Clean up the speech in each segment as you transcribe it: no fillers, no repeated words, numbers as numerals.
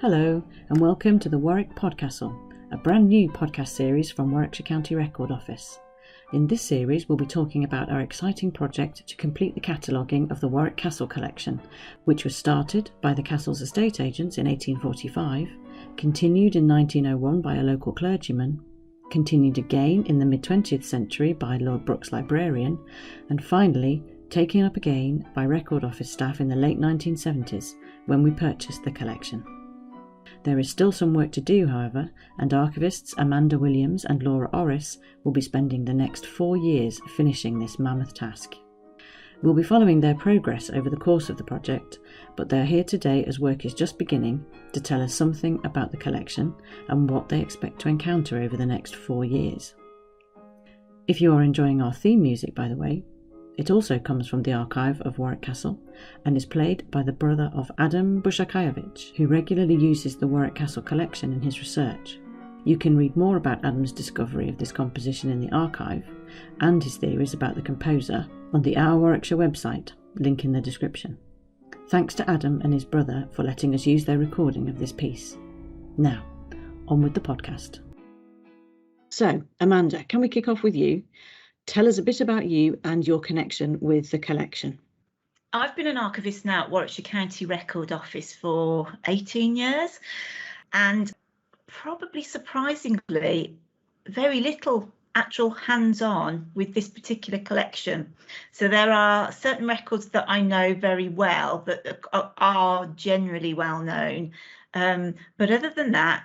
Hello, and welcome to the Warwick Podcastle, a brand new podcast series from Warwickshire County Record Office. In this series, we'll be talking about our exciting project to complete the cataloguing of the Warwick Castle collection, which was started by the castle's estate agents in 1845, continued in 1901 by a local clergyman, continued again in the mid-20th century by Lord Brooke's librarian, and finally taken up again by Record Office staff in the late 1970s when we purchased the collection. There is still some work to do, however, and archivists Amanda Williams and Laura Orriss will be spending the next 4 years finishing this mammoth task. We'll be following their progress over the course of the project, but they're here today as work is just beginning to tell us something about the collection and what they expect to encounter over the next 4 years. If you are enjoying our theme music, by the way, it also comes from the archive of Warwick Castle and is played by the brother of Adam Bushakayevich, who regularly uses the Warwick Castle collection in his research. You can read more about Adam's discovery of this composition in the archive and his theories about the composer on the Our Warwickshire website, link in the description. Thanks to Adam and his brother for letting us use their recording of this piece. Now, on with the podcast. So, Amanda, can we kick off with you? Tell us a bit about you and your connection with the collection. I've been an archivist now at Warwickshire County Record Office for 18 years, and probably surprisingly, very little actual hands-on with this particular collection. So there are certain records that I know very well that are generally well known, but other than that,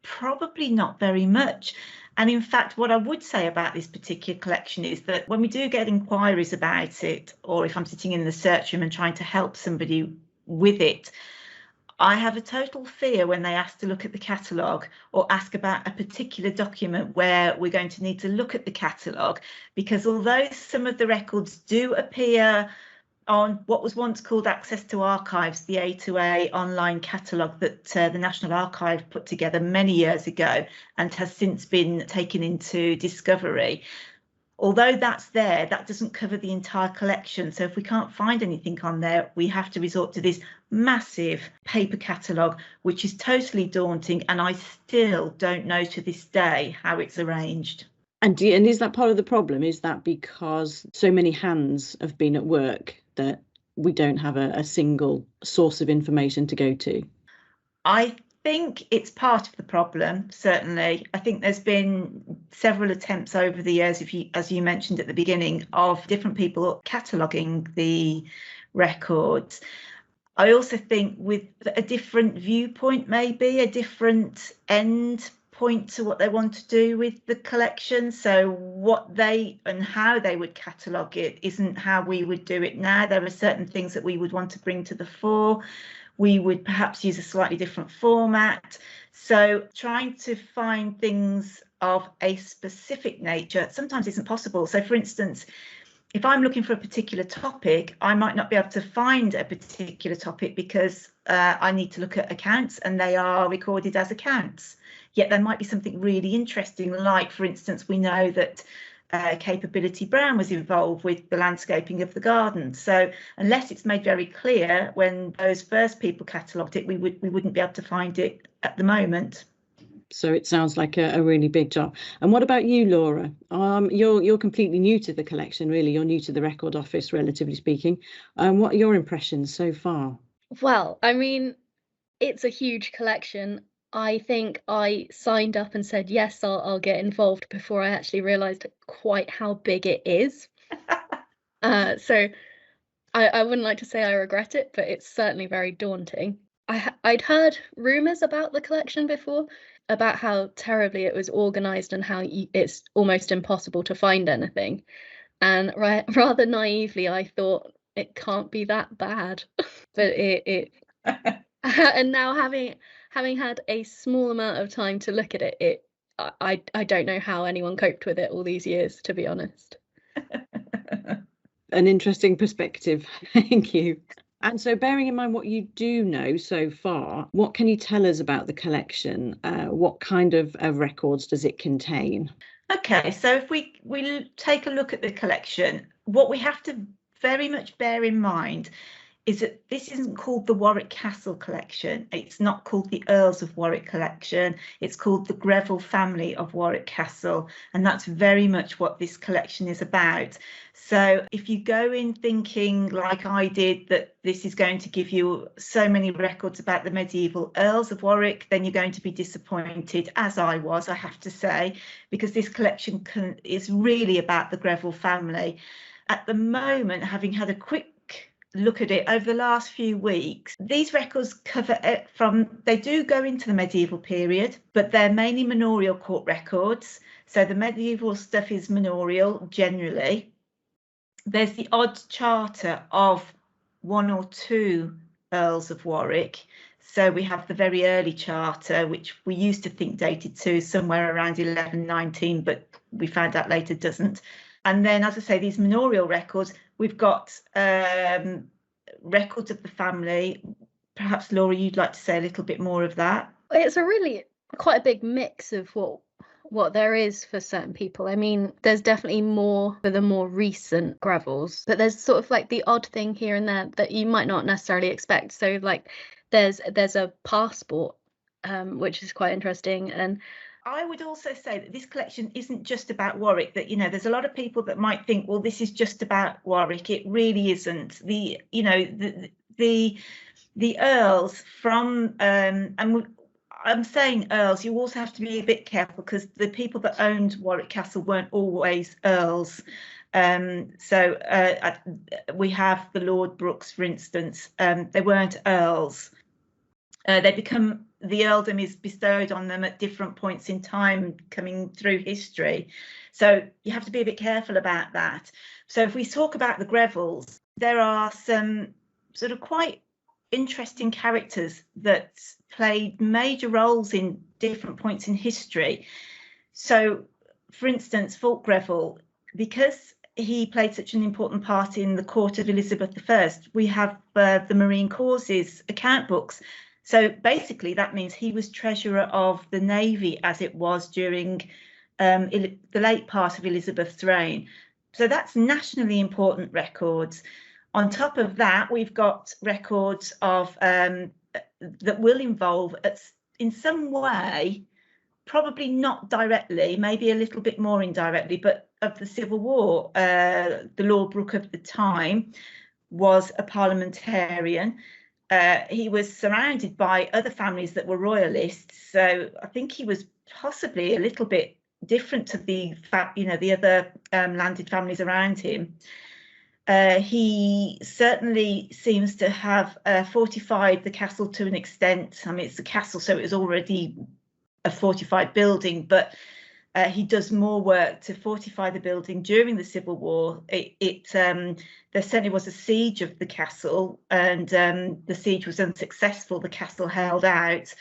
probably not very much. And in fact, what I would say about this particular collection is that when we do get inquiries about it, or if I'm sitting in the search room and trying to help somebody with it, I have a total fear when they ask to look at the catalogue or ask about a particular document where we're going to need to look at the catalogue, because although some of the records do appear on what was once called Access to Archives, the A2A online catalogue that the National Archive put together many years ago and has since been taken into Discovery. Although that's there, that doesn't cover the entire collection. So if we can't find anything on there, we have to resort to this massive paper catalogue, which is totally daunting. And I still don't know to this day how it's arranged. And is that part of the problem? Is that because so many hands have been at work that we don't have a single source of information to go to? I think it's part of the problem, certainly. I think there's been several attempts over the years, as you mentioned at the beginning, of different people cataloguing the records. I also think with a different viewpoint, maybe a different end point to what they want to do with the collection. So what they and how they would catalogue it isn't how we would do it now. There are certain things that we would want to bring to the fore. We would perhaps use a slightly different format. So trying to find things of a specific nature sometimes isn't possible. So for instance, if I'm looking for a particular topic, I might not be able to find a particular topic because I need to look at accounts and they are recorded as accounts. Yet there might be something really interesting, like, for instance, we know that Capability Brown was involved with the landscaping of the garden. So unless it's made very clear when those first people catalogued it, we wouldn't be able to find it at the moment. So it sounds like a really big job. And what about you, Laura? You're completely new to the collection, really. You're new to the Record Office, relatively speaking. What are your impressions so far? Well, I mean, it's a huge collection. I think I signed up and said, yes, I'll get involved before I actually realised quite how big it is. So I wouldn't like to say I regret it, but it's certainly very daunting. I'd heard rumours about the collection before, about how terribly it was organised and how it's almost impossible to find anything. And rather naively, I thought it can't be that bad. But it and now having had a small amount of time to look at it, I don't know how anyone coped with it all these years, to be honest. An interesting perspective. Thank you. And so, bearing in mind what you do know so far, what can you tell us about the collection? What kind of records does it contain? Okay, so if we take a look at the collection, what we have to very much bear in mind is that this isn't called the Warwick Castle collection. It's not called the Earls of Warwick collection. It's called the Greville family of Warwick Castle. And that's very much what this collection is about. So if you go in thinking, like I did, that this is going to give you so many records about the medieval Earls of Warwick, then you're going to be disappointed, as I was, I have to say, because this collection is really about the Greville family. At the moment, having had a quick look at it over the last few weeks, these records cover it they do go into the medieval period, but they're mainly manorial court records. So the medieval stuff is manorial generally. There's the odd charter of one or two Earls of Warwick. So we have the very early charter, which we used to think dated to somewhere around 1119, but we found out later doesn't. And then, as I say, these manorial records, we've got records of the family. Perhaps, Laura, you'd like to say a little bit more of that? It's a really quite a big mix of what there is for certain people. I mean, there's definitely more for the more recent Grevils, but there's sort of like the odd thing here and there that you might not necessarily expect. So like there's a passport, which is quite interesting. And I would also say that this collection isn't just about Warwick, that, there's a lot of people that might think, well, this is just about Warwick. It really isn't. The Earls from, and I'm saying Earls, you also have to be a bit careful because the people that owned Warwick Castle weren't always Earls. So we have the Lord Brookes, for instance, they weren't Earls. The earldom is bestowed on them at different points in time coming through history. So you have to be a bit careful about that. So if we talk about the Grevilles, there are some sort of quite interesting characters that played major roles in different points in history. So, for instance, Fulk Greville, because he played such an important part in the court of Elizabeth I, we have the Marine Causes account books. So basically, that means he was treasurer of the Navy as it was during the late part of Elizabeth's reign. So that's nationally important records. On top of that, we've got records of that will involve, in some way, probably not directly, maybe a little bit more indirectly, but of the Civil War. The Lord Brooke of the time was a parliamentarian. He was surrounded by other families that were royalists, so I think he was possibly a little bit different to the other landed families around him. He certainly seems to have fortified the castle to an extent. I mean, it's a castle, so it was already a fortified building, but he does more work to fortify the building during the Civil War. There certainly was a siege of the castle, and the siege was unsuccessful. The castle held out,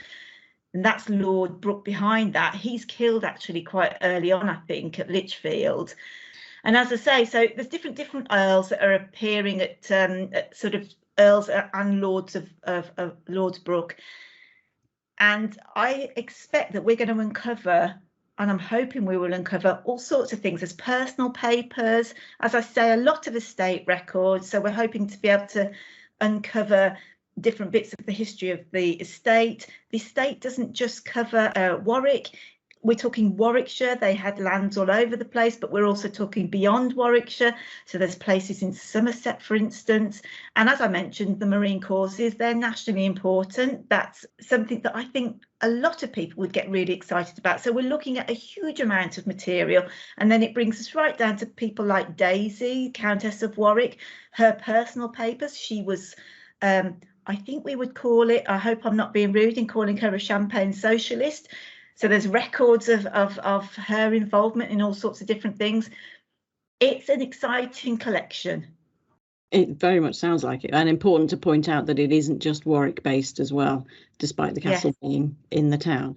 and that's Lord Brooke behind that. He's killed actually quite early on, I think, at Lichfield. And as I say, so there's different earls that are appearing at sort of earls and lords of Lord Brooke. And I expect that we're going to uncover, and I'm hoping we will uncover, all sorts of things as personal papers, as I say, a lot of estate records. So we're hoping to be able to uncover different bits of the history of the estate. The estate doesn't just cover Warwick. We're talking Warwickshire. They had lands all over the place, but we're also talking beyond Warwickshire. So there's places in Somerset, for instance. And as I mentioned, the Marine Causes, they're nationally important. That's something that I think a lot of people would get really excited about. So we're looking at a huge amount of material. And then it brings us right down to people like Daisy, Countess of Warwick, her personal papers. She was, I think we would call it, I hope I'm not being rude in calling her a champagne socialist. So there's records of her involvement in all sorts of different things. It's an exciting collection. It very much sounds like it, and important to point out that it isn't just Warwick based as well, despite the castle being in the town.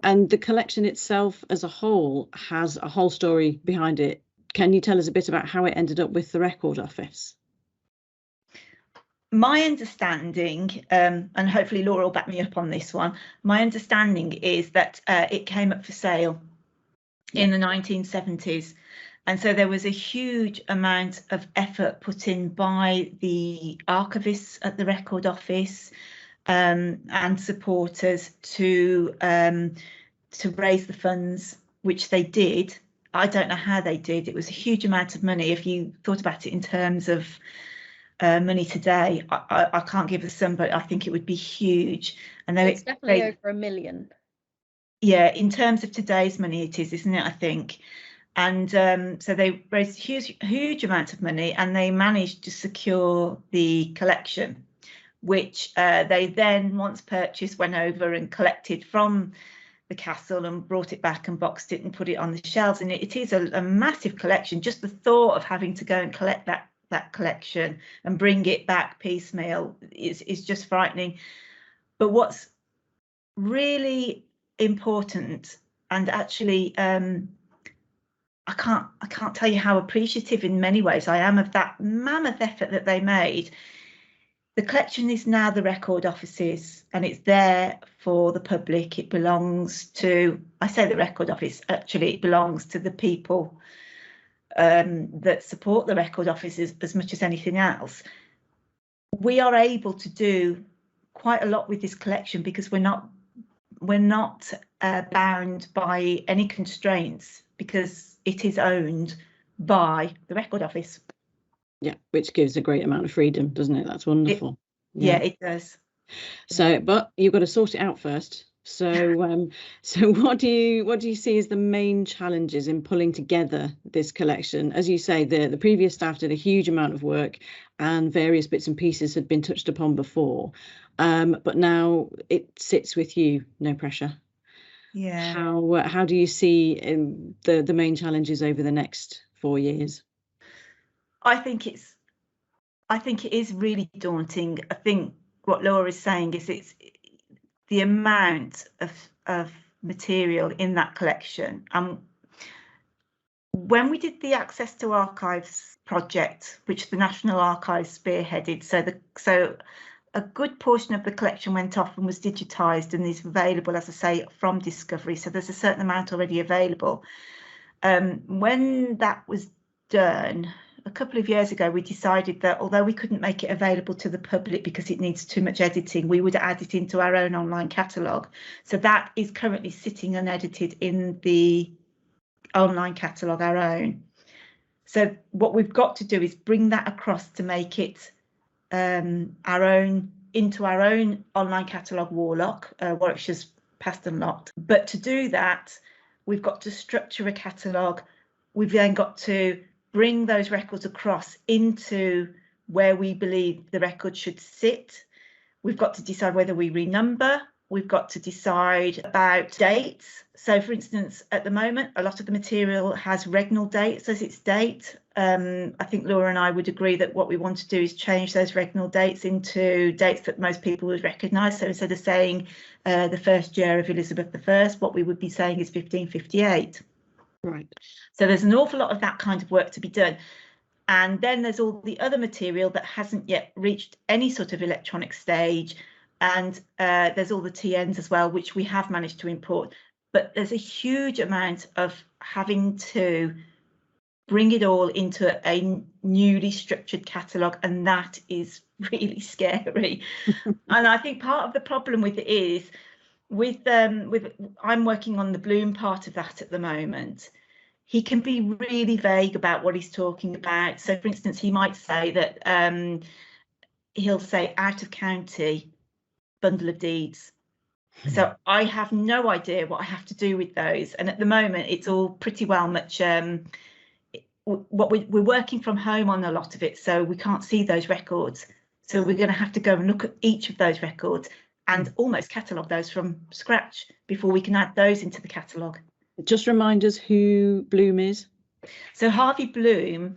And the collection itself as a whole has a whole story behind it. Can you tell us a bit about how it ended up with the Record Office? My understanding, and hopefully Laura will back me up on this one, my understanding is that it came up for sale. in the 1970s. And so there was a huge amount of effort put in by the archivists at the Record Office and supporters to raise the funds, which they did. I don't know how they did. It was a huge amount of money. If you thought about it in terms of money today, I can't give a sum, but I think it would be huge. And it's definitely over £1 million. Yeah, in terms of today's money, it is, isn't it? I think. And so they raised huge amounts of money, and they managed to secure the collection, which they then, once purchased, went over and collected from the castle and brought it back and boxed it and put it on the shelves. And it is a massive collection. Just the thought of having to go and collect that collection and bring it back piecemeal is just frightening. But what's really important, and actually I can't tell you how appreciative in many ways I am of that mammoth effort that they made. The collection is now the Record Office's, and it's there for the public. It belongs to, I say the Record Office, actually it belongs to the people that support the Record Office as much as anything else. We are able to do quite a lot with this collection because we're not bound by any constraints, because it is owned by the Record Office. Yeah, which gives a great amount of freedom, doesn't it? That's wonderful. Yeah, it does. So, but you've got to sort it out first. So, so what do you see as the main challenges in pulling together this collection? As you say, the previous staff did a huge amount of work, and various bits and pieces had been touched upon before, but now it sits with you. No pressure. Yeah. How do you see the main challenges over the next 4 years? I think it is really daunting. I think what Laura is saying is it's the amount of material in that collection. When we did the Access to Archives project, which the National Archives spearheaded, so a good portion of the collection went off and was digitised and is available, as I say, from Discovery. So there's a certain amount already available. When that was done, a couple of years ago, we decided that although we couldn't make it available to the public because it needs too much editing, we would add it into our own online catalogue. So that is currently sitting unedited in the online catalogue, our own. So what we've got to do is bring that across to make it our own online catalogue, Warwickshire's Past Unlocked. But to do that, we've got to structure a catalogue. We've then got to bring those records across into where we believe the record should sit. We've got to decide whether we renumber. We've got to decide about dates. So, for instance, at the moment, a lot of the material has regnal dates as its date. I think Laura and I would agree that what we want to do is change those regnal dates into dates that most people would recognise. So instead of saying the first year of Elizabeth I, what we would be saying is 1558. Right. So there's an awful lot of that kind of work to be done. And then there's all the other material that hasn't yet reached any sort of electronic stage. And there's all the TNs as well, which we have managed to import. But there's a huge amount of having to bring it all into a newly structured catalogue, and that is really scary. And I think part of the problem with it is I'm working on the Bloom part of that at the moment. He can be really vague about what he's talking about. So, for instance, he might say that he'll say out of county bundle of deeds. So I have no idea what I have to do with those. And at the moment, it's all pretty well much we're working from home on a lot of it, so we can't see those records. So we're going to have to go and look at each of those records and almost catalogue those from scratch before we can add those into the catalogue. Just remind us who Bloom is. So Harvey Bloom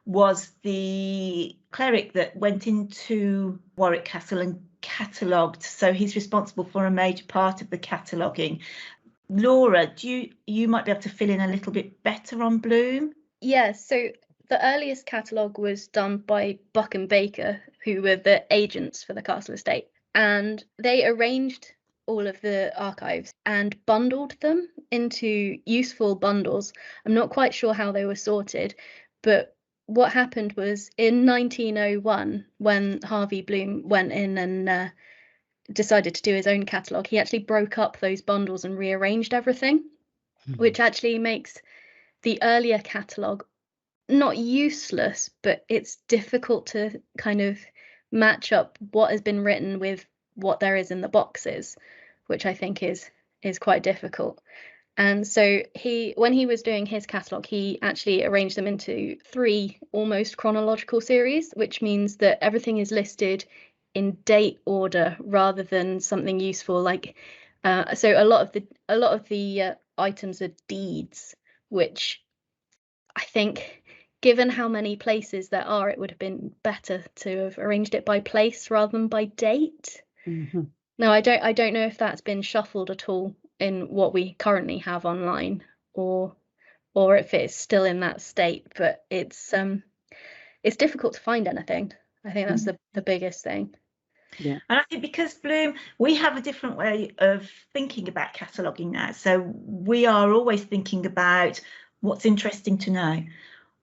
was the cleric that went into Warwick Castle and catalogued. So he's responsible for a major part of the cataloguing. Laura, you might be able to fill in a little bit better on Bloom? Yes, so the earliest catalogue was done by Buck and Baker, who were the agents for the castle estate, and they arranged all of the archives and bundled them into useful bundles. I'm not quite sure how they were sorted, but what happened was in 1901, when Harvey Bloom went in and decided to do his own catalogue, he actually broke up those bundles and rearranged everything, which actually makes the earlier catalogue not useless, but it's difficult to kind of match up what has been written with what there is in the boxes, which I think is quite difficult. And so when he was doing his catalogue, he actually arranged them into 3 almost chronological series, which means that everything is listed in date order rather than something useful like so a lot of the items are deeds, which I think, given how many places there are, it would have been better to have arranged it by place rather than by date. Mm-hmm. No, I don't know if that's been shuffled at all in what we currently have online, or if it's still in that state. But it's difficult to find anything. I think that's the biggest thing. Yeah. And I think because Bloom, we have a different way of thinking about cataloguing now. So we are always thinking about what's interesting to know,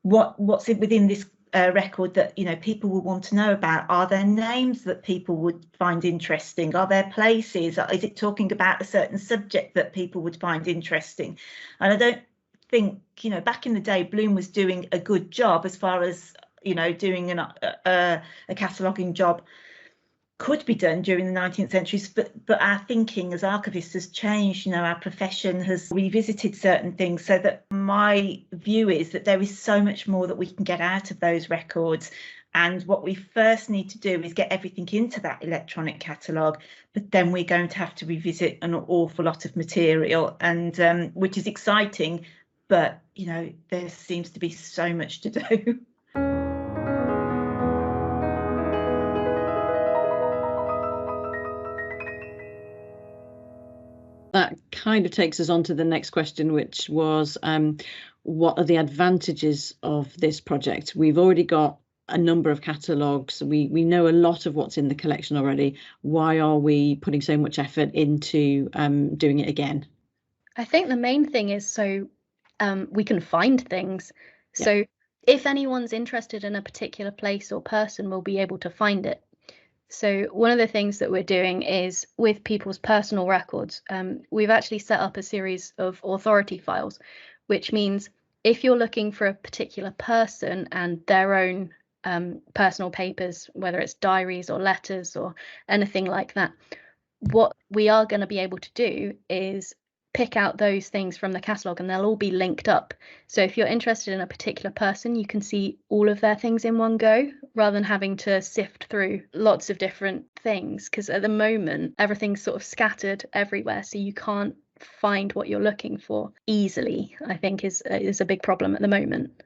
what's within this record that people will want to know about. Are there names that people would find interesting? Are there places? Is it talking about a certain subject that people would find interesting? And I don't think back in the day Bloom was doing a good job as far as doing a cataloguing job could be done during the 19th century, but our thinking as archivists has changed. Our profession has revisited certain things, so that my view is that there is so much more that we can get out of those records. And what we first need to do is get everything into that electronic catalogue, but then we're going to have to revisit an awful lot of material, and which is exciting, but there seems to be so much to do. That kind of takes us on to the next question, which was what are the advantages of this project? We've already got a number of catalogues. We know a lot of what's in the collection already. Why are we putting so much effort into doing it again? I think the main thing is so we can find things. Yeah. So if anyone's interested in a particular place or person, we'll be able to find it. So one of the things that we're doing is with people's personal records, we've actually set up a series of authority files, which means if you're looking for a particular person and their own personal papers, whether it's diaries or letters or anything like that, what we are going to be able to do is pick out those things from the catalogue, and they'll all be linked up. So if you're interested in a particular person, you can see all of their things in one go, rather than having to sift through lots of different things, because at the moment everything's sort of scattered everywhere, so you can't find what you're looking for easily. I think is a big problem at the moment.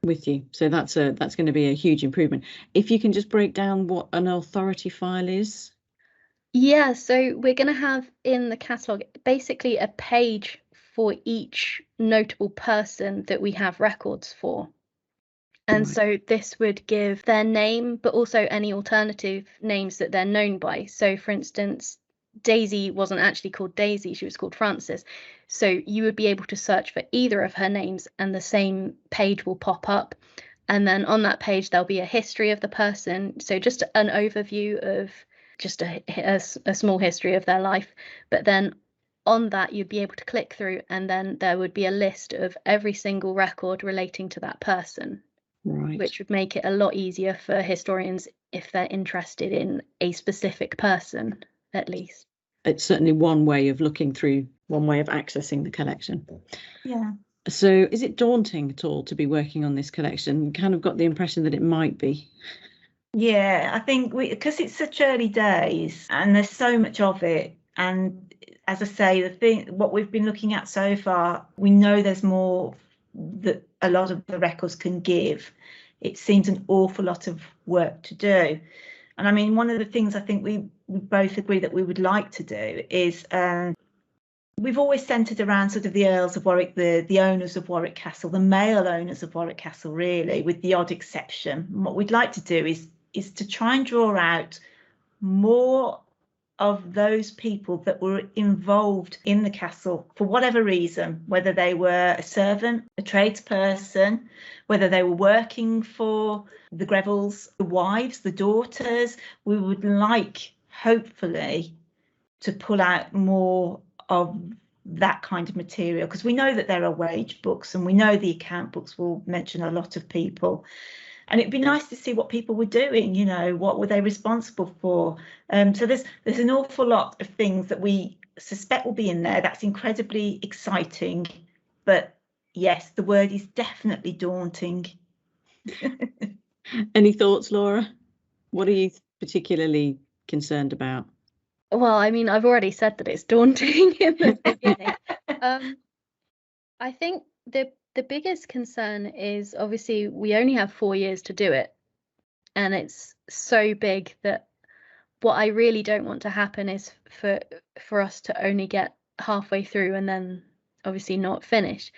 With you. So that's going to be a huge improvement. If you can just break down what an authority file is. Yeah, so we're going to have in the catalogue basically a page for each notable person that we have records for. And so this would give their name, but also any alternative names that they're known by. So, for instance, Daisy wasn't actually called Daisy, she was called Frances. So you would be able to search for either of her names and the same page will pop up. And then on that page, there'll be a history of the person. So just an overview of just a small history of their life. But then on that, you'd be able to click through, and then there would be a list of every single record relating to that person. Right. Which would make it a lot easier for historians if they're interested in a specific person, at least. It's certainly one way of looking through, one way of accessing the collection. Yeah. So is it daunting at all to be working on this collection? We kind of got the impression that it might be. Yeah, I think because it's such early days and there's so much of it. And as I say, what we've been looking at so far, we know there's more that a lot of the records can give. It seems an awful lot of work to do. And I mean, one of the things I think we both agree that we would like to do is we've always centred around sort of the Earls of Warwick, the owners of Warwick Castle, the male owners of Warwick Castle, really, with the odd exception. And what we'd like to do is to try and draw out more of those people that were involved in the castle for whatever reason, whether they were a servant, a tradesperson, whether they were working for the Grevilles, the wives, the daughters. We would like, hopefully, to pull out more of that kind of material, because we know that there are wage books and we know the account books will mention a lot of people. And it'd be nice to see what people were doing, you know, what were they responsible for? So there's an awful lot of things that we suspect will be in there. That's incredibly exciting. But yes, the word is definitely daunting. Any thoughts, Laura? What are you particularly concerned about? Well, I mean, I've already said that it's daunting in the beginning. I think the biggest concern is obviously we only have 4 years to do it, and it's so big that what I really don't want to happen is for us to only get halfway through and then obviously not finish,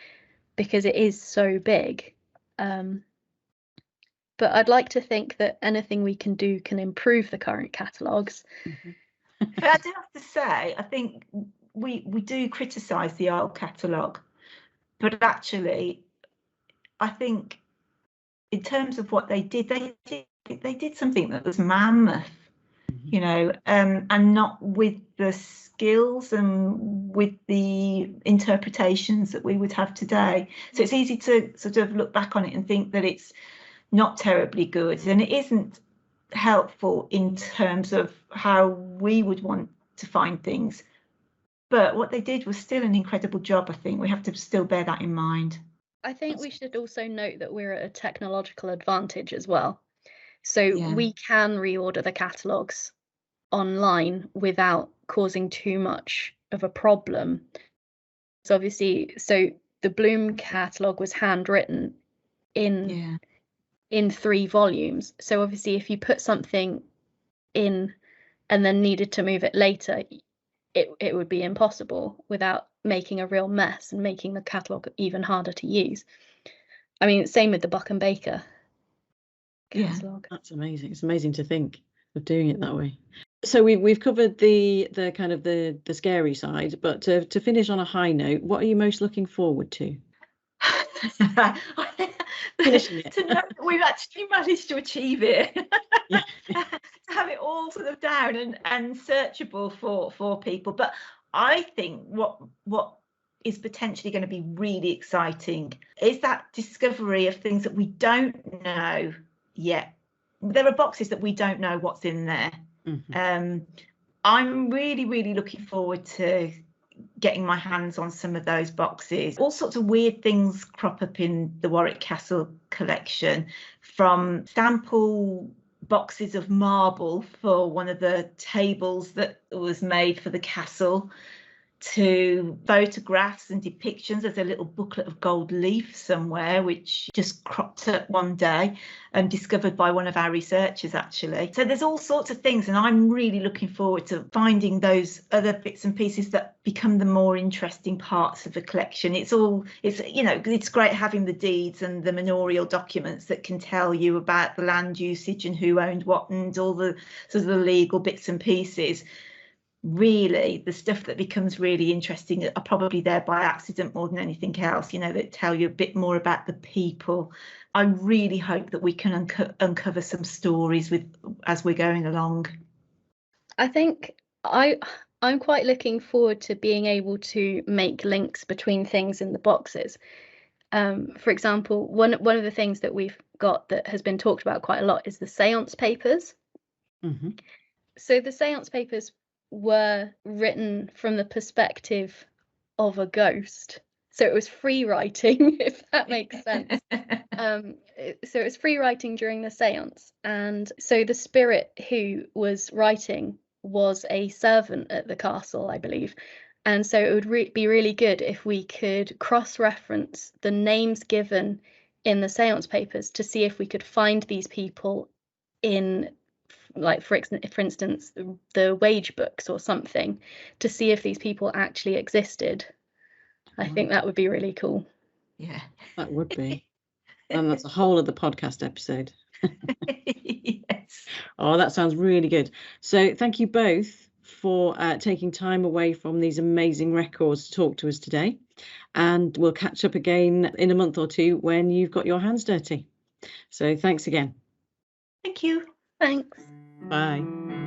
because it is so big. But I'd like to think that anything we can do can improve the current catalogues. But I do have to say, I think we do criticise the old catalogue, but actually, I think in terms of what they did something that was mammoth, you know, and not with the skills and with the interpretations that we would have today. So it's easy to sort of look back on it and think that it's not terribly good, and it isn't helpful in terms of how we would want to find things. But what they did was still an incredible job. I think we have to still bear that in mind. I think we should also note that we're at a technological advantage as well. So we can reorder the catalogues online without causing too much of a problem. So obviously, the Bloom catalogue was handwritten in 3 volumes. So obviously, if you put something in and then needed to move it later, it would be impossible without making a real mess and making the catalogue even harder to use. I mean, same with the Buck and Baker catalogue. That's amazing. It's amazing to think of doing it that way. So we've covered the kind of the scary side, but to finish on a high note, what are you most looking forward to? To know that we've actually managed to achieve it. To have it all sort of down and searchable for people. But I think what is potentially going to be really exciting is that discovery of things that we don't know yet. There are boxes that we don't know what's in there. I'm really looking forward to getting my hands on some of those boxes. All sorts of weird things crop up in the Warwick Castle collection, from sample boxes of marble for one of the tables that was made for the castle, to photographs and depictions. There's a little booklet of gold leaf somewhere which just cropped up one day and discovered by one of our researchers, actually. So there's all sorts of things, and I'm really looking forward to finding those other bits and pieces that become the more interesting parts of the collection. It's you know, it's great having the deeds and the manorial documents that can tell you about the land usage and who owned what and all the sort of the legal bits and pieces. Really, the stuff that becomes really interesting are probably there by accident more than anything else, you know, that tell you a bit more about the people. I really hope that we can uncover some stories as we're going along. I think I'm quite looking forward to being able to make links between things in the boxes. For example, one of the things that we've got that has been talked about quite a lot is the Seance Papers. So the Seance Papers were written from the perspective of a ghost. So it was free writing, if that makes sense. So it was free writing during the seance. And so the spirit who was writing was a servant at the castle, I believe. And so it would be really good if we could cross-reference the names given in the Seance Papers to see if we could find these people in, like, for instance, the wage books or something, to see if these people actually existed. I think that would be really cool. Yeah, that would be. And that's a whole other podcast episode. Yes. Oh, that sounds really good. So thank you both for taking time away from these amazing records to talk to us today. And we'll catch up again in a month or two when you've got your hands dirty. So thanks again. Thank you. Thanks. Bye.